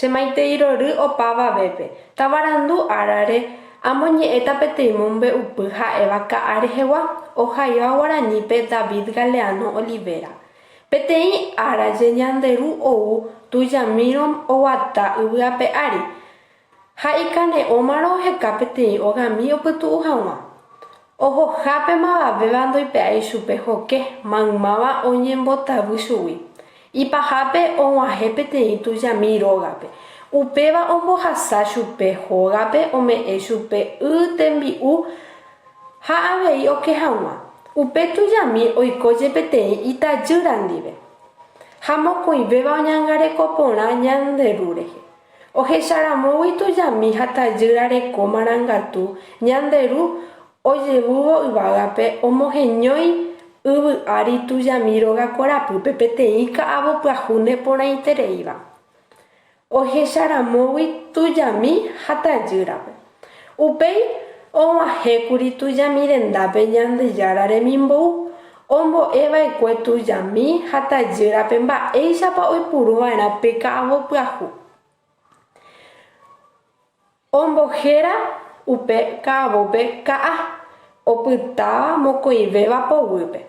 chemaiteírory opavavépe tavarandu árape amoñe'ẽta peteĩ mombe'upy ha'éva ka'ã rehegua ohaíva Guaranípe David Galeano Olivera. Peteĩ áraje Ñande Ru ou tujamírõ oguata yvyrape ári ha ikane'õmárõ oheka peteĩ ogami opytu'u hag̃ua. Ohohápe mavavéva ndoipe'ái chupe hoke maymáva oñembotavy chugui. Ipahápe og̃uahẽ peteĩ tujami rógape. Upéva ombohasa chupe hógape ome'ẽ chupe tembi'u ha avei oke hag̃ua. Upe tujami oikóje peteĩ itajýra ndive. Ha mokõivéva oñangareko porã Ñande Ru rehe. Ohecharamógui tujami ha tajýra reko marangatu Ñande Ru ojevúvo yvágape omoheñói yvy'ári tujami róga korapýpe peteĩ ka'avo pyahu neporãitereíva. Ohecharamógui tujami ha tajýrape. Upéi og̃uahẽkuri tujami rendápe Ñandejára remimbou ombo'eva'ekue tujami ha tajýrape mba'éichapa oipuruva'erã pe ka'avo pyahu. Ombohéra upe ka'avópe ka'a opytáva mokõivéva poguýpe.